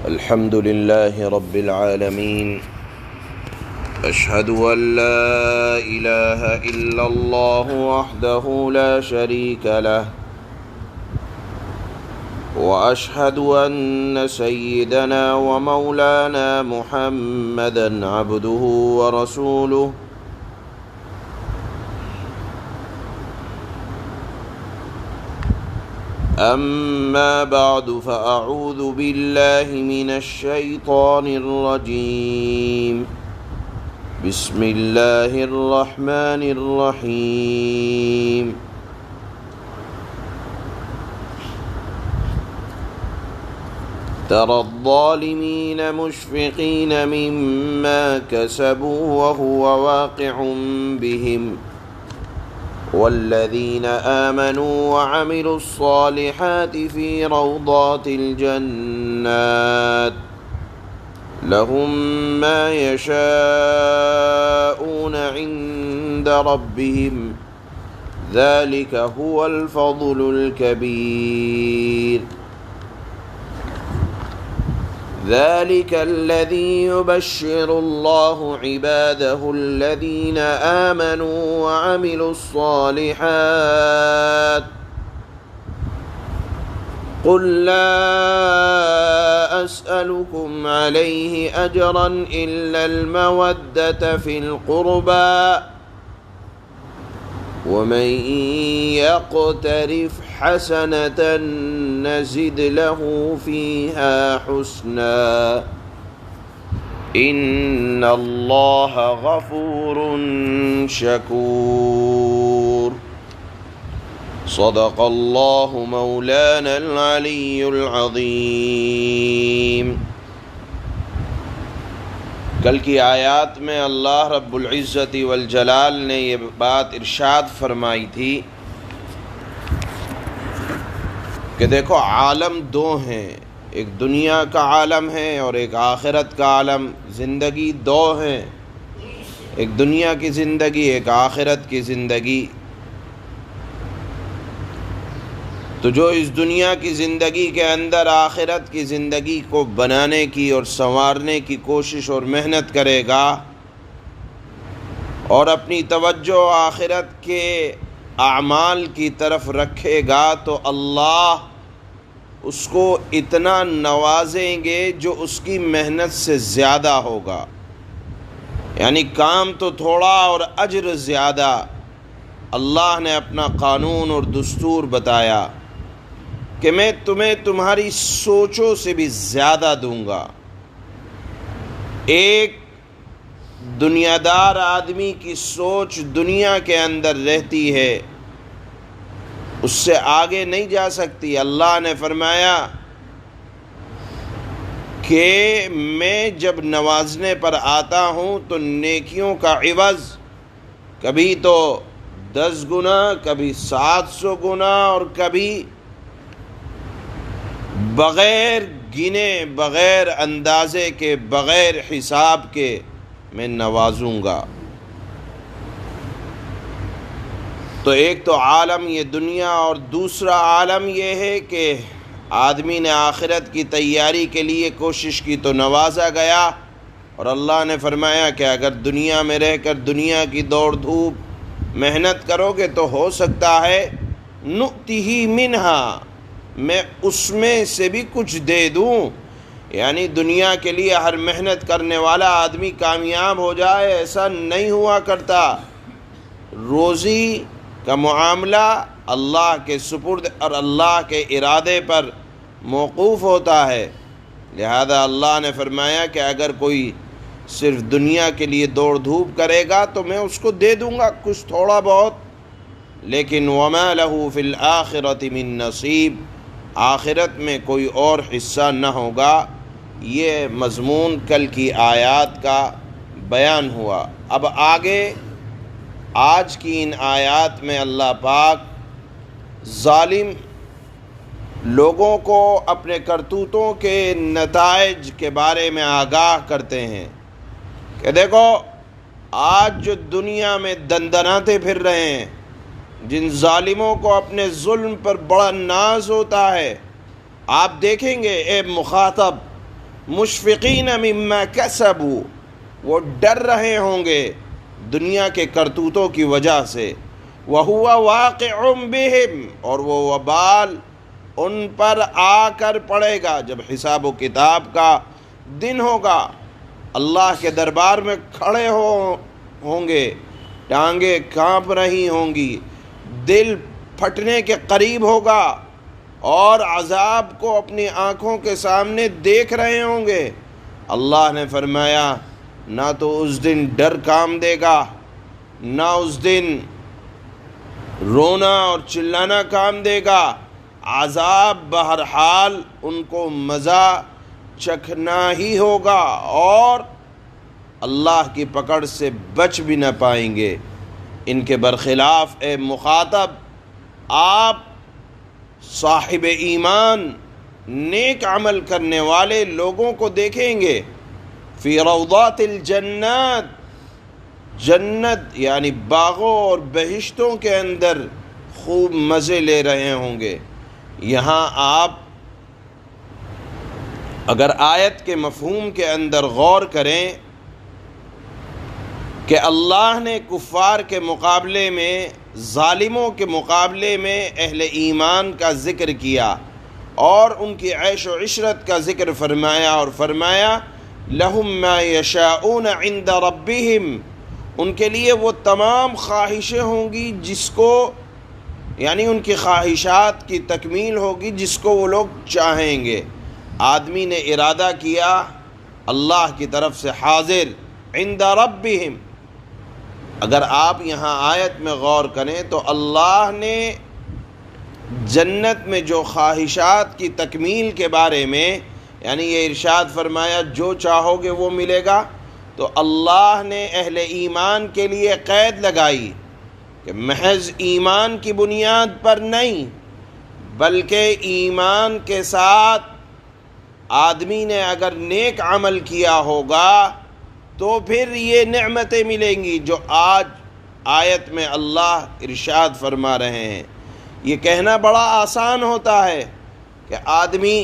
الحمد لله رب العالمين أشهد أن لا إله إلا الله وحده لا شريك له وأشهد أن سيدنا ومولانا محمدا عبده ورسوله أما بعد فأعوذ بالله من الشيطان الرجيم بسم الله الرحمن الرحيم ترى الظالمين مشفقين مما كسبوا وهو واقع بهم والذين آمنوا وعملوا الصالحات في روضات الجنات لهم ما يشاءون عند ربهم ذلك هو الفضل الكبير ذلك الذي يبشر الله عباده الذين آمنوا وعملوا الصالحات قل لا أسألكم عليه أجرا إلا المودة في القربى ومن يقترف حسنة نزد له فيها حسنا إن الله غفور شكور صدق الله مولانا العلي العظيم۔ کل کی آیات میں اللہ رب العزت والجلال نے یہ بات ارشاد فرمائی تھی کہ دیکھو عالم دو ہیں، ایک دنیا کا عالم ہے اور ایک آخرت کا عالم، زندگی دو ہیں، ایک دنیا کی زندگی ایک آخرت کی زندگی۔ تو جو اس دنیا کی زندگی کے اندر آخرت کی زندگی کو بنانے کی اور سنوارنے کی کوشش اور محنت کرے گا اور اپنی توجہ آخرت کے اعمال کی طرف رکھے گا تو اللہ اس کو اتنا نوازیں گے جو اس کی محنت سے زیادہ ہوگا، یعنی کام تو تھوڑا اور اجر زیادہ۔ اللہ نے اپنا قانون اور دستور بتایا کہ میں تمہیں تمہاری سوچوں سے بھی زیادہ دوں گا۔ ایک دنیا دار آدمی کی سوچ دنیا کے اندر رہتی ہے، اس سے آگے نہیں جا سکتی۔ اللہ نے فرمایا کہ میں جب نوازنے پر آتا ہوں تو نیکیوں کا عوض کبھی تو 10 گنا، کبھی 700 گنا اور کبھی بغیر گنے، بغیر اندازے کے، بغیر حساب کے میں نوازوں گا۔ تو ایک تو عالم یہ دنیا اور دوسرا عالم یہ ہے کہ آدمی نے آخرت کی تیاری کے لیے کوشش کی تو نوازا گیا، اور اللہ نے فرمایا کہ اگر دنیا میں رہ کر دنیا کی دوڑ دھوپ محنت کرو گے تو ہو سکتا ہے نُؤْتِهِ مِنْهَا، میں اس میں سے بھی کچھ دے دوں۔ یعنی دنیا کے لیے ہر محنت کرنے والا آدمی کامیاب ہو جائے ایسا نہیں ہوا کرتا۔ روزی کا معاملہ اللہ کے سپرد اور اللہ کے ارادے پر موقوف ہوتا ہے، لہذا اللہ نے فرمایا کہ اگر کوئی صرف دنیا کے لیے دوڑ دھوپ کرے گا تو میں اس کو دے دوں گا کچھ تھوڑا بہت، لیکن وَمَا لَهُ فِي الْآخِرَةِ مِن نَصِيب، آخرت میں کوئی اور حصہ نہ ہوگا۔ یہ مضمون کل کی آیات کا بیان ہوا۔ اب آگے آج کی ان آیات میں اللہ پاک ظالم لوگوں کو اپنے کرتوتوں کے نتائج کے بارے میں آگاہ کرتے ہیں کہ دیکھو آج جو دنیا میں دندناتے پھر رہے ہیں، جن ظالموں کو اپنے ظلم پر بڑا ناز ہوتا ہے، آپ دیکھیں گے اے مخاطب مشفقین مما کسبوا، وہ ڈر رہے ہوں گے دنیا کے کرتوتوں کی وجہ سے، وَهُوَ وَاقِعٌ بِهِمْ، اور وہ وبال ان پر آ کر پڑے گا جب حساب و کتاب کا دن ہوگا، اللہ کے دربار میں کھڑے ہوں گے، ٹانگیں کانپ رہی ہوں گی، دل پھٹنے کے قریب ہوگا، اور عذاب کو اپنی آنکھوں کے سامنے دیکھ رہے ہوں گے۔ اللہ نے فرمایا نہ تو اس دن ڈر کام دے گا، نہ اس دن رونا اور چلانا کام دے گا، عذاب بہرحال ان کو مزہ چکھنا ہی ہوگا، اور اللہ کی پکڑ سے بچ بھی نہ پائیں گے۔ ان کے برخلاف اے مخاطب، آپ صاحب ایمان نیک عمل کرنے والے لوگوں کو دیکھیں گے، فی روضات الجنات، جنت یعنی باغوں اور بہشتوں کے اندر خوب مزے لے رہے ہوں گے۔ یہاں آپ اگر آیت کے مفہوم کے اندر غور کریں کہ اللہ نے کفار کے مقابلے میں، ظالموں کے مقابلے میں اہل ایمان کا ذکر کیا اور ان کی عیش و عشرت کا ذکر فرمایا، اور فرمایا لَهُم مَّا يَشَاءُونَ عِندَ رَبِّهِمْ، ان کے لیے وہ تمام خواہشیں ہوں گی جس کو، یعنی ان کی خواہشات کی تکمیل ہوگی جس کو وہ لوگ چاہیں گے۔ آدمی نے ارادہ کیا اللہ کی طرف سے حاضر عند ربہم۔ اگر آپ یہاں آیت میں غور کریں تو اللہ نے جنت میں جو خواہشات کی تکمیل کے بارے میں، یعنی یہ ارشاد فرمایا جو چاہو گے وہ ملے گا، تو اللہ نے اہل ایمان کے لیے قید لگائی کہ محض ایمان کی بنیاد پر نہیں، بلکہ ایمان کے ساتھ آدمی نے اگر نیک عمل کیا ہوگا تو پھر یہ نعمتیں ملیں گی جو آج آیت میں اللہ ارشاد فرما رہے ہیں۔ یہ کہنا بڑا آسان ہوتا ہے کہ آدمی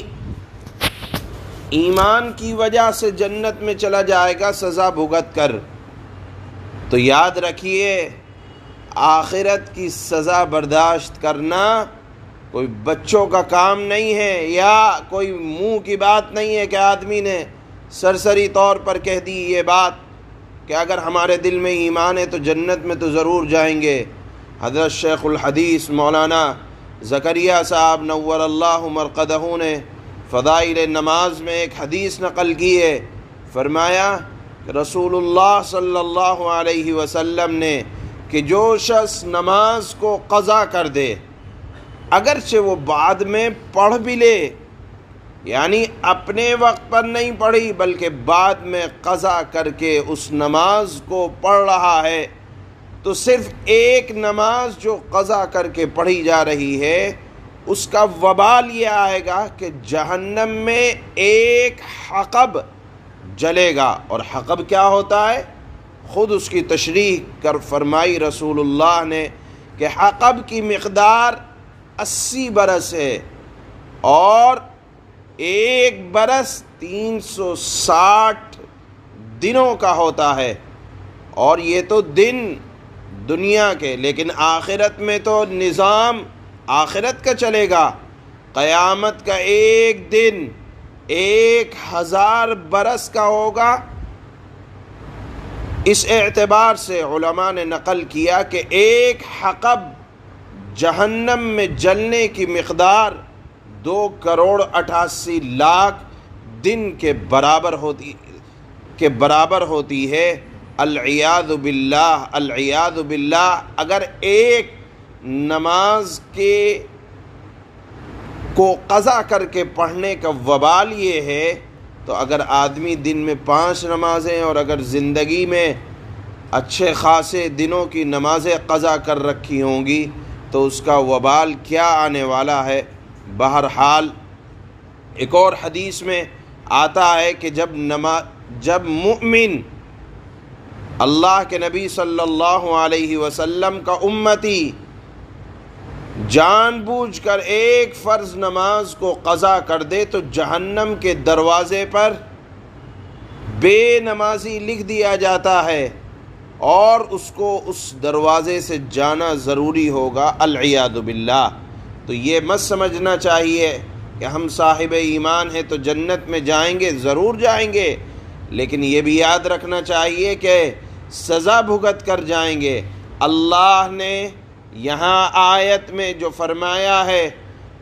ایمان کی وجہ سے جنت میں چلا جائے گا سزا بھگت کر، تو یاد رکھیے آخرت کی سزا برداشت کرنا کوئی بچوں کا کام نہیں ہے، یا کوئی منہ کی بات نہیں ہے کہ آدمی نے سرسری طور پر کہہ دی یہ بات کہ اگر ہمارے دل میں ایمان ہے تو جنت میں تو ضرور جائیں گے۔ حضرت شیخ الحدیث مولانا زکریا صاحب نور اللہ مرقدہ نے فضائل نماز میں ایک حدیث نقل کی ہے، فرمایا کہ رسول اللہ صلی اللہ علیہ وسلم نے کہ جو شخص نماز کو قضا کر دے، اگرچہ وہ بعد میں پڑھ بھی لے، یعنی اپنے وقت پر نہیں پڑھی بلکہ بعد میں قضا کر کے اس نماز کو پڑھ رہا ہے، تو صرف ایک نماز جو قضا کر کے پڑھی جا رہی ہے اس کا وبال یہ آئے گا کہ جہنم میں ایک حقب جلے گا۔ اور حقب کیا ہوتا ہے؟ خود اس کی تشریح کر فرمائی رسول اللہ نے کہ حقب کی مقدار 80 برس ہے، اور ایک برس 360 دنوں کا ہوتا ہے، اور یہ تو دن دنیا کے، لیکن آخرت میں تو نظام آخرت کا چلے گا۔ قیامت کا ایک دن 1000 برس کا ہوگا۔ اس اعتبار سے علماء نے نقل کیا کہ ایک حقب جہنم میں جلنے کی مقدار 2,88,00,000 دن کے برابر ہوتی ہے۔ العیاذ باللہ، العیاذ باللہ۔ اگر ایک نماز کو قضا کر کے پڑھنے کا وبال یہ ہے، تو اگر آدمی دن میں 5 نمازیں اور اگر زندگی میں اچھے خاصے دنوں کی نمازیں قضا کر رکھی ہوں گی تو اس کا وبال کیا آنے والا ہے۔ بہرحال ایک اور حدیث میں آتا ہے کہ جب مؤمن اللہ کے نبی صلی اللہ علیہ وسلم کا امتی جان بوجھ کر ایک فرض نماز کو قضا کر دے تو جہنم کے دروازے پر بے نمازی لکھ دیا جاتا ہے اور اس کو اس دروازے سے جانا ضروری ہوگا، العیاذ باللہ۔ تو یہ مت سمجھنا چاہیے کہ ہم صاحب ایمان ہیں تو جنت میں جائیں گے، ضرور جائیں گے، لیکن یہ بھی یاد رکھنا چاہیے کہ سزا بھگت کر جائیں گے۔ اللہ نے یہاں آیت میں جو فرمایا ہے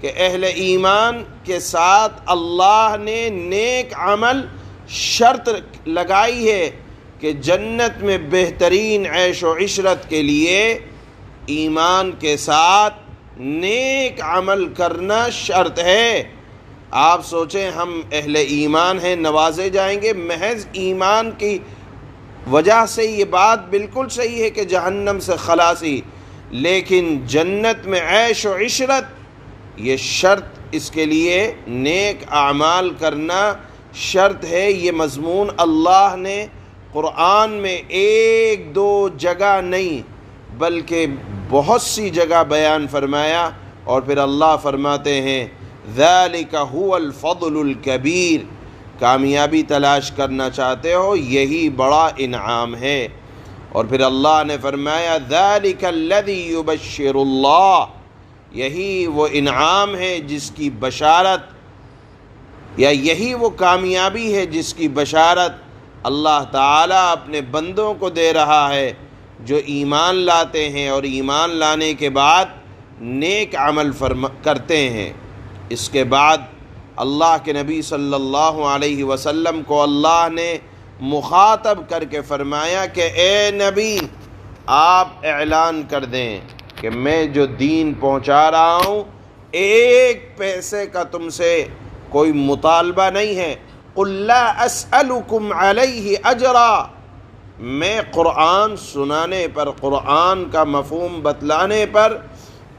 کہ اہل ایمان کے ساتھ اللہ نے نیک عمل شرط لگائی ہے کہ جنت میں بہترین عیش و عشرت کے لیے ایمان کے ساتھ نیک عمل کرنا شرط ہے۔ آپ سوچیں ہم اہل ایمان ہیں، نوازے جائیں گے محض ایمان کی وجہ سے۔ یہ بات بالکل صحیح ہے کہ جہنم سے خلاصی، لیکن جنت میں عیش و عشرت یہ شرط، اس کے لیے نیک اعمال کرنا شرط ہے۔ یہ مضمون اللہ نے قرآن میں ایک دو جگہ نہیں بلکہ بہت سی جگہ بیان فرمایا، اور پھر اللہ فرماتے ہیں ذَلِكَ هُوَ الْفَضْلُ الْكَبِيرُ، کامیابی تلاش کرنا چاہتے ہو یہی بڑا انعام ہے۔ اور پھر اللہ نے فرمایا ذَلِكَ الَّذِي يُبَشِّرُ اللَّهُ، یہی وہ انعام ہے جس کی بشارت، یا یہی وہ کامیابی ہے جس کی بشارت اللہ تعالیٰ اپنے بندوں کو دے رہا ہے جو ایمان لاتے ہیں اور ایمان لانے کے بعد نیک عمل کرتے ہیں۔ اس کے بعد اللہ کے نبی صلی اللہ علیہ وسلم کو اللہ نے مخاطب کر کے فرمایا کہ اے نبی، آپ اعلان کر دیں کہ میں جو دین پہنچا رہا ہوں ایک پیسے کا تم سے کوئی مطالبہ نہیں ہے۔ قُلْ لَا أَسْأَلُكُمْ عَلَيْهِ أَجْرًا، میں قرآن سنانے پر، قرآن کا مفہوم بتلانے پر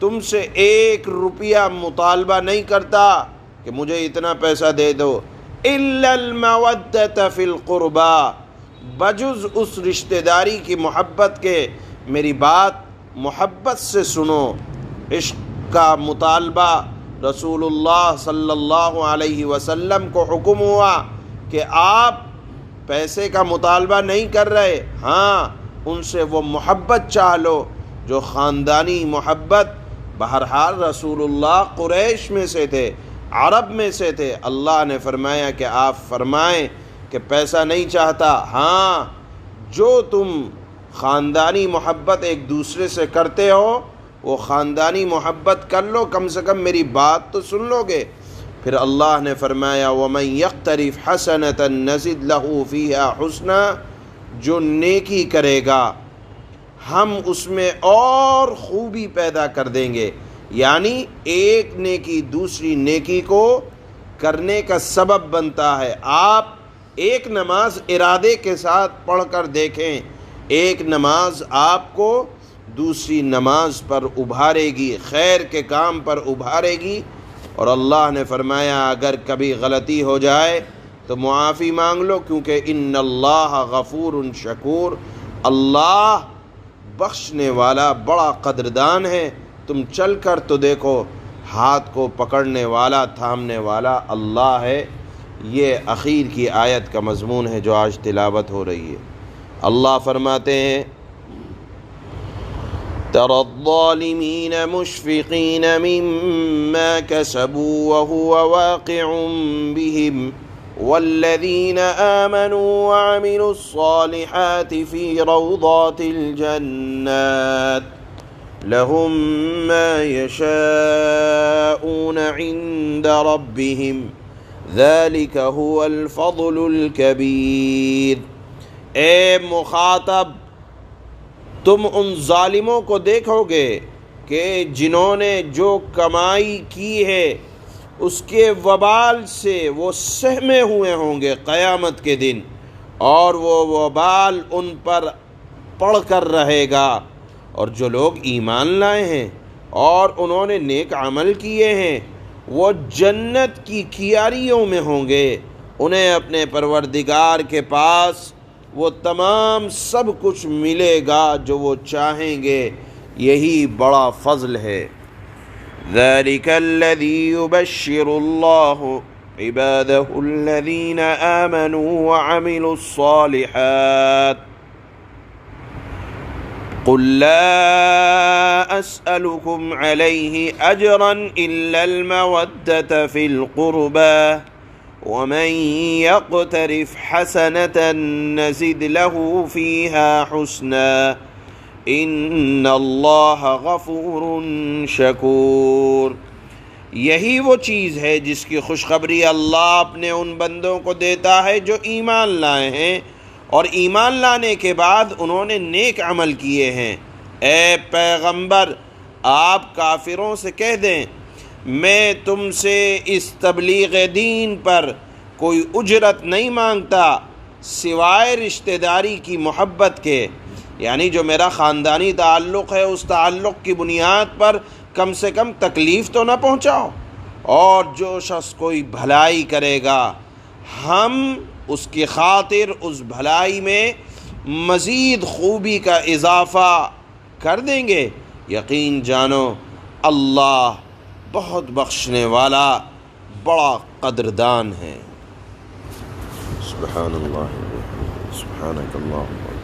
تم سے ایک روپیہ مطالبہ نہیں کرتا کہ مجھے اتنا پیسہ دے دو۔ إِلَّا الْمَوَدَّةَ فِي الْقُرْبَى، بجز اس رشتہ داری کی محبت کے میری بات محبت سے سنو۔ عشق کا مطالبہ رسول اللہ صلی اللہ علیہ وسلم کو حکم ہوا کہ آپ پیسے کا مطالبہ نہیں کر رہے، ہاں ان سے وہ محبت چاہ لو جو خاندانی محبت۔ بہرحال رسول اللہ قریش میں سے تھے، عرب میں سے تھے۔ اللہ نے فرمایا کہ آپ فرمائیں کہ پیسہ نہیں چاہتا، ہاں جو تم خاندانی محبت ایک دوسرے سے کرتے ہو وہ خاندانی محبت کر لو، کم سے کم میری بات تو سن لو گے۔ پھر اللہ نے فرمایا وَمَن يَقْتَرِفْ حَسَنَةً نَزِدْ لَهُ فِيهَا حُسْنًا، جو نیکی کرے گا ہم اس میں اور خوبی پیدا کر دیں گے، یعنی ایک نیکی دوسری نیکی کو کرنے کا سبب بنتا ہے۔ آپ ایک نماز ارادے کے ساتھ پڑھ کر دیکھیں، ایک نماز آپ کو دوسری نماز پر ابھارے گی، خیر کے کام پر ابھارے گی۔ اور اللہ نے فرمایا اگر کبھی غلطی ہو جائے تو معافی مانگ لو، کیونکہ ان اللہ غفور شکور، اللہ بخشنے والا بڑا قدردان ہے۔ تم چل کر تو دیکھو، ہاتھ کو پکڑنے والا تھامنے والا اللہ ہے۔ یہ اخیر کی آیت کا مضمون ہے جو آج تلاوت ہو رہی ہے۔ اللہ فرماتے ہیں تَرَى الظَّالِمِينَ مُشْفِقِينَ مِمَّا كَسَبُوا وَهُوَ وَاقِعٌ بِهِمْ وَالَّذِينَ آمَنُوا وَعَمِلُوا الصَّالِحَاتِ فِي رَوْضَاتِ الْجَنَّاتِ لَهُم مَّا يَشَاءُونَ عِندَ رَبِّهِمْ ذَلِكَ هُوَ الْفَضْلُ الْكَبِيرُ۔ اے مخاطب، تم ان ظالموں کو دیکھو گے کہ جنہوں نے جو کمائی کی ہے اس کے وبال سے وہ سہمے ہوئے ہوں گے قیامت کے دن، اور وہ وبال ان پر پڑ کر رہے گا۔ اور جو لوگ ایمان لائے ہیں اور انہوں نے نیک عمل کیے ہیں وہ جنت کی کیاریوں میں ہوں گے، انہیں اپنے پروردگار کے پاس وہ تمام سب کچھ ملے گا جو وہ چاہیں گے، یہی بڑا فضل ہے۔ ذَلِكَ الَّذِي يُبَشِّرُ اللَّهُ عباده الذين آمنوا وعملوا الصالحات قل لا أسألكم عليه أجرا إلا المودة في القربى ومن يقترف حسنة نزد له فيها حسنا إن الله غفور شكور. یہی وہ چیز ہے جس کی خوشخبری اللہ اپنے ان بندوں کو دیتا ہے جو ایمان لائے ہیں اور ایمان لانے کے بعد انہوں نے نیک عمل کیے ہیں. اے پیغمبر آپ کافروں سے کہہ دیں میں تم سے اس تبلیغ دین پر کوئی اجرت نہیں مانگتا سوائے رشتہ داری کی محبت کے، یعنی جو میرا خاندانی تعلق ہے اس تعلق کی بنیاد پر کم سے کم تکلیف تو نہ پہنچاؤ، اور جو شخص کوئی بھلائی کرے گا ہم اس کی خاطر اس بھلائی میں مزید خوبی کا اضافہ کر دیں گے. یقین جانو اللہ بہت بخشنے والا بڑا قدردان ہے. سبحان اللہ سبحانک اللہم